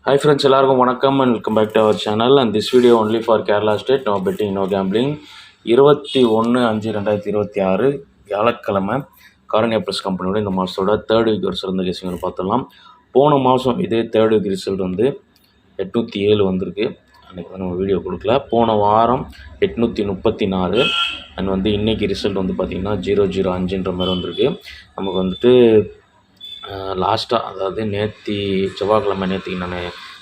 Hi friends, எல்லாருக்கும் வணக்கம் and welcome back to our channel and this video only for Kerala state, no betting, no gambling. 21/5/2026 வியாழக்கிழமை காரணியா press கம்பெனியோட இந்த மாதத்தோட third week ஒரு சிறந்த கேசிங்கன்னு பார்த்துடலாம். போன மாதம் இதே தேர்ட் வீக் ரிசல்ட் வந்து 807 வந்திருக்கு. அன்றைக்கி வந்து நம்ம வீடியோ கொடுக்கல. போன வாரம் 834 அண்ட் வந்து இன்றைக்கி ரிசல்ட் வந்து பார்த்திங்கன்னா 005ன்ற மாதிரி வந்திருக்கு. நமக்கு வந்துட்டு லாஸ்ட்டாக அதாவது செவ்வாய்க்கிழமை நேற்றுக்கு நான்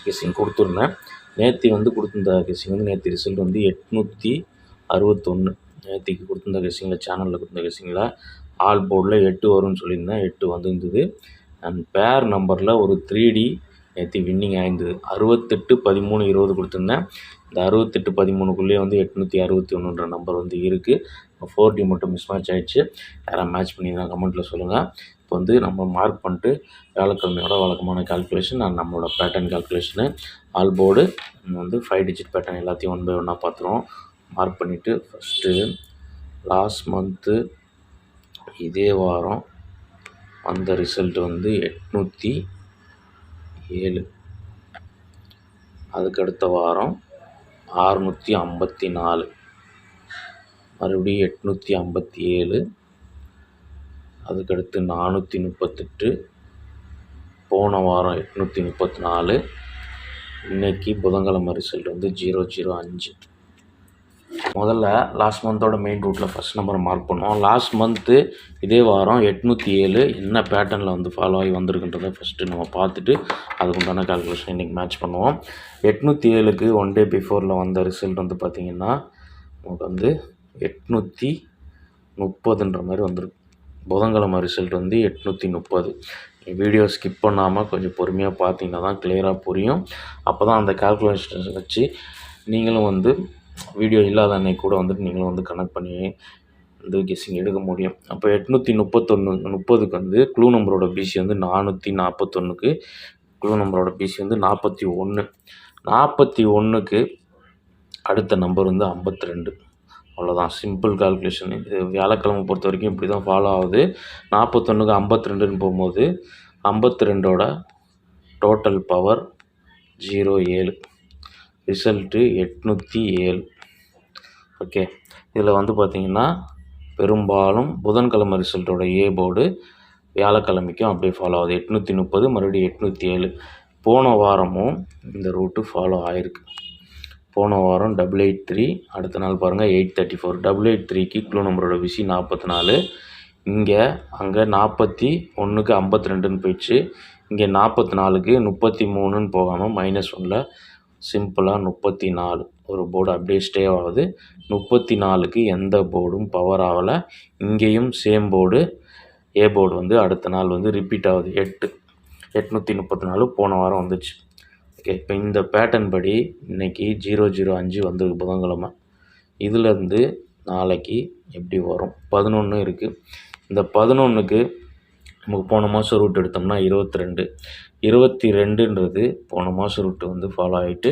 கெஸ்ஸிங் கொடுத்துருந்தேன். நேற்று வந்து கொடுத்துருந்த கெஸ்ஸிங் வந்து நேற்று ரிசல்ட் வந்து 861. நேற்றுக்கு கொடுத்துருந்த கெஸ்ஸிங்கில் சேனலில் கொடுத்துருந்த கெஸ்ஸிங்கில் ஆல் போர்டில் 8 வரும்னு சொல்லியிருந்தேன். 8 வந்துருந்தது. அண்ட் பேர் நம்பரில் ஒரு 3D நேற்று வின்னிங் ஆயிருந்தது. 68, 13, 20 கொடுத்துருந்தேன். இந்த 68, 13க்குள்ளேயே வந்து 861ன்ற நம்பர் வந்து இருக்குது. 4D மட்டும் மிஸ் மேட்ச் ஆகிடுச்சு. யாராவது மேட்ச் பண்ணிங்கன்னா கமெண்ட்டில் சொல்லுங்கள். இப்போ வந்து நம்ம மார்க் பண்ணிட்டு வியாழக்கிழமையோட வழக்கமான கால்குலேஷன் அண்ட் நம்மளோட பேட்டர்ன் கால்குலேஷனு ஆல் போர்டு வந்து 5 டிஜிட் பேட்டர்ன் எல்லாத்தையும் 1 by 1 பார்த்துருவோம். மார்க் பண்ணிவிட்டு ஃபஸ்ட்டு லாஸ்ட் மந்த்து இதே வாரம் அந்த ரிசல்ட் வந்து 807. அதுக்கு அடுத்த வாரம் 654, மறுபடியும் 857, அதுக்கடுத்து 438, போன வாரம் 834, இன்றைக்கி புதன்கிழமை ரிசல்ட் வந்து 005. முதல்ல லாஸ்ட் மந்தோட மெயின் ரூட்டில் ஃபஸ்ட் நம்பரை மார்க் பண்ணுவோம். லாஸ்ட் மந்த்து இதே வாரம் 807 என்ன பேட்டர்னில் வந்து ஃபாலோ ஆகி வந்திருக்குன்றதை ஃபஸ்ட்டு நம்ம பார்த்துட்டு அதுக்குண்டான கால்குலேஷன் இன்றைக்கி மேட்ச் பண்ணுவோம். 807க்கு 1 day பிஃபோரில் வந்த ரிசல்ட் வந்து பார்த்திங்கன்னா நமக்கு வந்து 830ன்ற மாதிரி வந்துருக்கு. புதன்கிழமை ரிசல்ட் வந்து 830. வீடியோ ஸ்கிப் பண்ணாமல் கொஞ்சம் பொறுமையாக பார்த்தீங்கன்னா தான் கிளியராக புரியும். அப்போ தான் அந்த கால்குலேஷன் வச்சு நீங்களும் வந்து வீடியோ இல்லாத அன்னைக்கு கூட வந்துட்டு நீங்களும் வந்து கனெக்ட் பண்ணி வந்து கெஸ்ஸிங் எடுக்க முடியும். அப்போ 830க்கு வந்து க்ளூ நம்பரோட பிசி வந்து 441க்கு க்ளூ நம்பரோட பிசி வந்து 41. 41க்கு அடுத்த நம்பர் வந்து 52. அவ்வளோதான், சிம்பிள் கால்குலேஷன். இது வியாழக்கிழமை பொறுத்த வரைக்கும் இப்படி தான் ஃபாலோ ஆகுது. 41க்கு 52ன்னு போகும்போது 52ஓட டோட்டல் பவர் 07, ரிசல்ட்டு 807. ஓகே, இதில் வந்து பார்த்திங்கன்னா பெரும்பாலும் புதன்கிழமை ரிசல்ட்டோட ஏ போர்டு வியாழக்கிழமைக்கும் அப்படியே ஃபாலோ ஆகுது. 830 மறுபடியும் 807. போன வாரமும் இந்த ரூட்டு ஃபாலோ ஆகிருக்கு. போன வாரம் 883, அடுத்த நாள் பாருங்கள் 834. 883க்கு க்ளூ நம்பரோட பிசி 44. இங்கே அங்கே 41க்கு 52ன்னு போயிடுச்சு. இங்கே 44க்கு 33ன்னு போகாமல் -1ல் சிம்பிளாக 34 ஒரு போர்டு அப்படியே ஸ்டே ஆகுது. 34க்கு எந்த போர்டும் பவர் ஆகலை. இங்கேயும் சேம் போர்டு ஏ போர்டு வந்து அடுத்த நாள் வந்து ரிப்பீட் ஆகுது. 834 போன வாரம் வந்துச்சு. ஓகே, இப்போ இந்த பேட்டர்ன் படி இன்றைக்கி 005 வந்திருக்கு புதன்கிழமை. இதிலேருந்து நாளைக்கு எப்படி வரும்? 11 இருக்குது. இந்த 11க்கு நமக்கு போன மாதம் ரூட் எடுத்தோம்னா 22. 22ன்றது போன மாதம் ரூட்டு வந்து ஃபாலோ ஆகிட்டு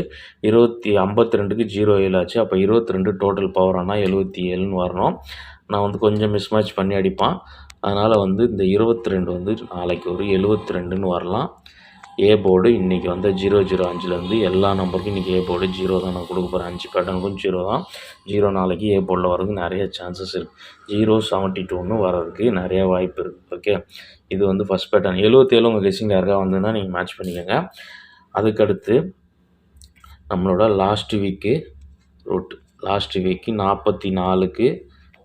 52க்கு 07 ஆச்சு. அப்போ 22 டோட்டல் பவர் ஆனால் 77ன்னு வரணும். நான் வந்து கொஞ்சம் மிஸ் மேட்ச் பண்ணி அடிப்பான். அதனால் வந்து இந்த 22 வந்து நாளைக்கு ஒரு 72ன்னு வரலாம். ஏ போர்டு இன்றைக்கி வந்து 005லேருந்து எல்லா நம்பருக்கும் இன்றைக்கி ஏ போர்டு 0 தான் நான் கொடுக்க போகிறேன். 5 பேட்டர்னுக்கும் 0 தான். 0 நாளைக்கு ஏ போர்டில் வரதுக்கு நிறைய சான்சஸ் இருக்குது. 072ன்னு வர்றதுக்கு நிறைய வாய்ப்பு இருக்குது. ஓகே, இது வந்து ஃபஸ்ட் பேட்டர்ன். 77 உங்கள் கெஸ்ஸிங் யாருக்கா வந்ததுன்னா நீங்கள் மேட்ச் பண்ணிக்கோங்க. அதுக்கடுத்து நம்மளோட last week route. Last week 44க்கு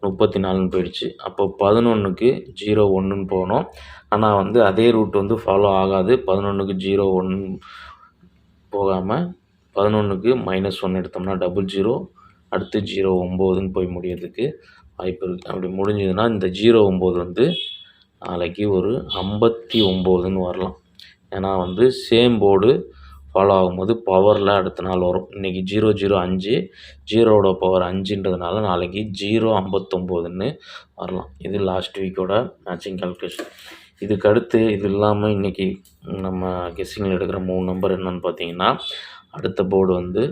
34ன்னு போயிடுச்சு. அப்போ 11க்கு 01ன்னு போகணும். ஆனால் வந்து அதே ரூட் வந்து ஃபாலோ ஆகாது. 11க்கு 01 போகாமல் 11க்கு -1 எடுத்தோம்னா 00, அடுத்து 09ன்னு போய் முடியறதுக்கு வாய்ப்பு இருக்குது. அப்படி முடிஞ்சதுன்னா இந்த 09 வந்து நாளைக்கு ஒரு 59ன்னு வரலாம். ஏன்னா வந்து சேம் போர்டு ஃபாலோ ஆகும்போது பவரில் அடுத்த நாள் வரும். இன்றைக்கி 005, 0ஓட பவர் 5ன்றதுனால நாளைக்கு 059ன்னு வரலாம். இது லாஸ்ட் வீக்கோட மேட்சிங் கால்குலேஷன். இதுக்கு அடுத்து இது இல்லாமல் இன்றைக்கி நம்ம கெஸ்ஸிங்கில் எடுக்கிற 3 நம்பர் என்னென்னு பார்த்தீங்கன்னா, அடுத்த போர்டு வந்து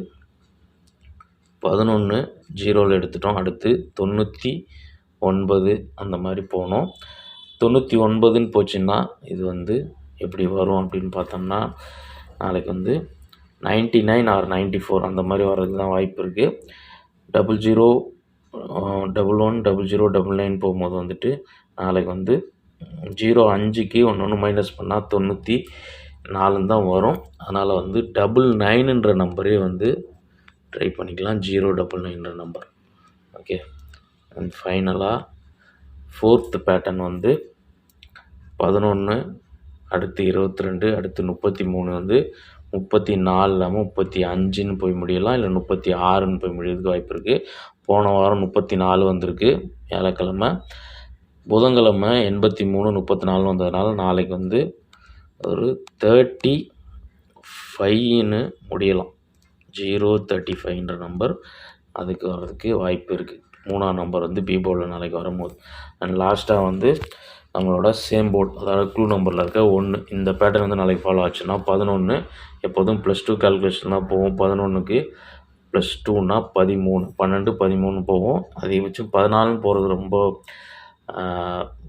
11 0ல் எடுத்துட்டோம். அடுத்து 99 அந்த மாதிரி போனோம். 99ன்னு போச்சுன்னா இது வந்து எப்படி வரும் அப்படின்னு பார்த்தோம்னா, நாளைக்கு வந்து 99 ஆர் 94 அந்த மாதிரி வர்றதுக்கு தான் வாய்ப்பு இருக்குது. 00 11 00 99 போகும்போது வந்துட்டு நாளைக்கு வந்து 05க்கு ஒன்று மைனஸ் பண்ணால் 94 தான் வரும். அதனால் வந்து 99ன்ற நம்பரே வந்து ட்ரை பண்ணிக்கலாம். 099ன்ற நம்பர். ஓகே. அண்ட் ஃபைனலாக 4th பேட்டர்ன் வந்து 11, அடுத்து 22, அடுத்து 33 வந்து 34 இல்லாமல் 35ன்னு போய் முடியலாம், இல்லை 36ன்னு போய் முடியறதுக்கு வாய்ப்பு இருக்குது. போன வாரம் 34 வந்திருக்கு வியாழக்கிழமை. புதன்கிழமை 83 34 வந்ததுனால நாளைக்கு வந்து ஒரு 35ன்னு முடியலாம். 035ன்ற நம்பர் அதுக்கு வர்றதுக்கு வாய்ப்பு இருக்குது. 3ஆம் நம்பர் வந்து பி போர்டில் நாளைக்கு வரும்போது. அண்ட் லாஸ்ட்டாக வந்து நம்மளோட சேம் போர்ட், அதாவது க்ளூ நம்பரில் இருக்க 1 இந்த பேட்டர்ன் வந்து நாளைக்கு ஃபாலோ ஆச்சுன்னா 11 எப்போதும் +2 கால்குலேஷன் தான் போகும். 11க்கு +2னா 13, 12 13 போகும். அதிகபட்சம் 14ன்னு போகிறது ரொம்ப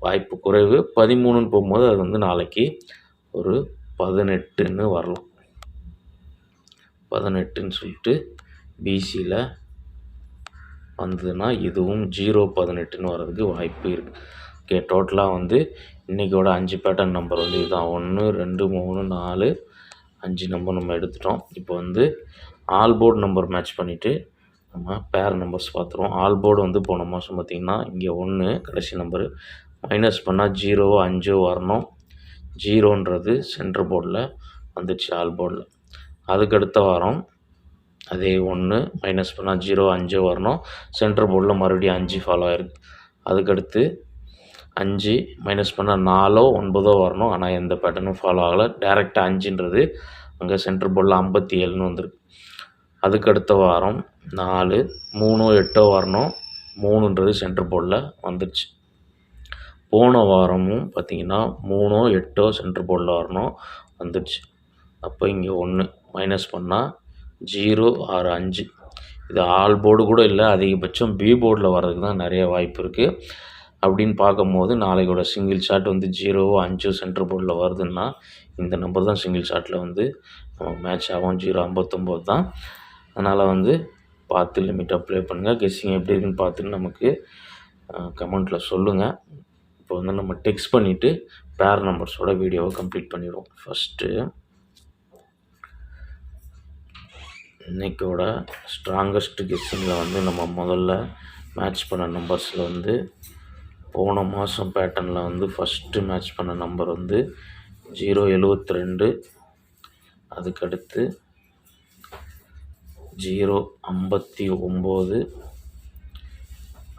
வாய்ப்பு குறைவு. 13ன்னு போகும்போது அது வந்து நாளைக்கு ஒரு 18ன்னு வரலாம். 18ன்னு சொல்லிட்டு பிசியில் வந்ததுன்னா இதுவும் 018ன்னு வர்றதுக்கு வாய்ப்பு இருக்குது. ஓகே. டோட்டலாக வந்து இன்றைக்கோட 5 பேட்டர்ன் நம்பர் வந்து இதுதான். 1 2 3 4 5 நம்பர் நம்ம எடுத்துட்டோம். இப்போ வந்து ஆல் போர்டு நம்பர் மேட்ச் பண்ணிவிட்டு நம்ம பேர் நம்பர்ஸ் பார்த்துருவோம். ஆல் போர்டு வந்து போன மாதம் பார்த்திங்கன்னா இங்கே 1 கடைசி நம்பரு மைனஸ் பண்ணால் 0 5 வரணும். 0ன்றது சென்டர் போர்டில் வந்துச்சு ஆல் போர்டில். அதுக்கடுத்த வாரம் அதே 1 மைனஸ் பண்ணால் 0 5 வரணும். சென்டர் போர்டில் மறுபடியும் 5 ஃபாலோ ஆகிருக்கு. அதுக்கடுத்து 5 மைனஸ் பண்ணால் 4 9 வரணும். ஆனால் எந்த பேட்டர்னும் ஃபாலோ ஆகலை. டேரெக்டாக 5ன்றது அங்கே சென்டர் போர்டில் 57ன்னு வந்துருக்கு. அதுக்கடுத்த வாரம் 4 3 8 வரணும். 3ன்றது சென்டர் போர்டில் வந்துடுச்சு. போன வாரமும் பார்த்திங்கன்னா 3 8 சென்டர் போர்டில் வரணும், வந்துடுச்சு. அப்போ இங்கே 1 மைனஸ் பண்ணால் 0 6 5. இது ஆல் போர்டு கூட இல்லை, அதிகபட்சம் பி போர்டில் வர்றதுக்கு தான் நிறைய வாய்ப்பு இருக்குது. அப்படின்னு பார்க்கும்போது நாளைக்கோட சிங்கிள் ஷாட் வந்து 0 5 சென்டர் போர்டில் வருதுன்னா இந்த நம்பர் தான் சிங்கிள் ஷாட்டில் வந்து மேட்ச் ஆகும். 059 தான். அதனால் வந்து பார்த்து லிமிட்டாக ப்ளே பண்ணுங்கள். கெஸ்ஸிங் எப்படி இருக்குன்னு பார்த்துட்டு நமக்கு கமெண்ட்டில் சொல்லுங்கள். இப்போ வந்து நம்ம டெக்ஸ்ட் பண்ணிவிட்டு பேர் நம்பர்ஸோட வீடியோவை கம்ப்ளீட் பண்ணிடுவோம். ஃபஸ்ட்டு இன்றைக்கோட ஸ்ட்ராங்கஸ்ட் கெஸ்ஸிங்கில் வந்து நம்ம முதல்ல மேட்ச் பண்ண நம்பர்ஸில் வந்து போன மாதம் பேட்டர்னில் வந்து ஃபஸ்ட்டு மேட்ச் பண்ண நம்பர் வந்து 072, அதுக்கடுத்து 059,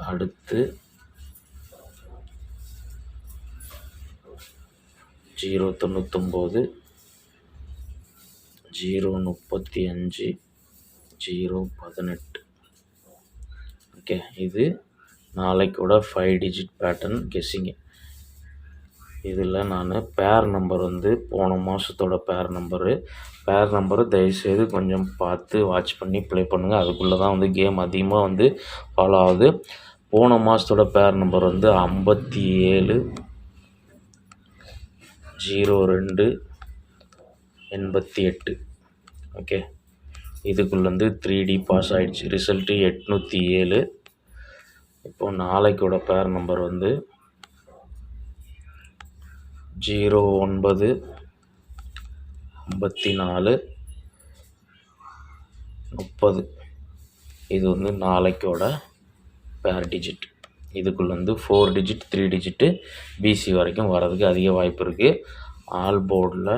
அடுத்து 099, 035, 018. ஓகே. இது நாளைக்கூட 5 டிஜிட் பேட்டர்ன் கெஸ்ஸிங்கு. இதில் நான் பேர் நம்பர் வந்து போன மாதத்தோட பேர் நம்பரு தயவுசெய்து கொஞ்சம் பார்த்து வாட்ச் பண்ணி ப்ளே பண்ணுங்கள். அதுக்குள்ளே தான் வந்து கேம் அதிகமாக வந்து ஃபாலோ ஆகுது. போன மாதத்தோட பேர் நம்பர் வந்து 57 02 88. ஓகே. இதுக்குள்ளேருந்து 3D பாஸ் ஆகிடுச்சு. ரிசல்ட்டு 807. இப்போது நாளைக்கோட பேர் நம்பர் வந்து 09 54 30. இது வந்து நாளைக்கோட பேர் டிஜிட். இதுக்குள்ளேருந்து 4 டிஜிட் 3 டிஜிட்டு பிசி வரைக்கும் வர்றதுக்கு அதிக வாய்ப்பு இருக்குது. ஆல் போர்டில்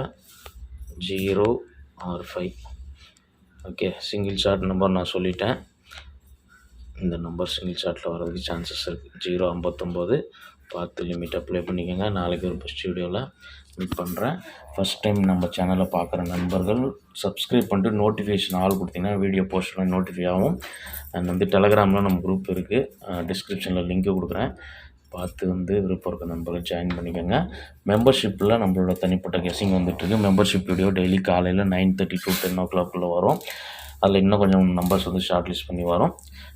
0 or 5. Okay. Single shot number நான் சொல்லிட்டேன். இந்த நம்பர் சிங்கிள் ஷாட்டில் வர்றதுக்கு சான்சஸ் இருக்குது. 059. பார்த்து லிமிட்டாக ப்ளே பண்ணிக்கோங்க. நாளைக்கு ஒரு பெஸ்ட் வீடியோவில் மீட் பண்ணுறேன். ஃபஸ்ட் டைம் நம்ம சேனலை பார்க்குற நண்பர்கள் சப்ஸ்கிரைப் பண்ணிட்டு நோட்டிஃபிகேஷன் ஆல் கொடுத்தீங்கன்னா வீடியோ போஸ்ட் பண்ணி நோட்டிஃபை ஆகும். அண்ட் வந்து டெலகிராமில் நம்ம குரூப் இருக்குது, டிஸ்கிரிப்ஷனில் லிங்க்கு கொடுக்குறேன். பார்த்து வந்து விருப்பம் இருக்க நம்பரை ஜாயின் பண்ணிக்கோங்க. மெம்பர்ஷிப்பில் நம்மளோட தனிப்பட்ட கெஸ்ஸிங் வந்துட்டுருக்கு. மெம்பர்ஷிப் வீடியோ டெய்லி காலையில் 9:30 to 10 o'clock வரும். அதில் இன்னும் கொஞ்சம் நம்பர்ஸ் வந்து ஷார்ட் லிஸ்ட் பண்ணி வரும்.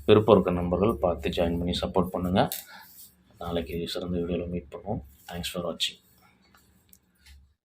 விருப்பம் இருக்க நம்பர்கள் பார்த்து ஜாயின் பண்ணி சப்போர்ட் பண்ணுங்கள். நாளைக்கு சிறந்த வீடியோவில் மீட் பண்ணுவோம். தேங்க்ஸ் ஃபார் வாட்சிங்.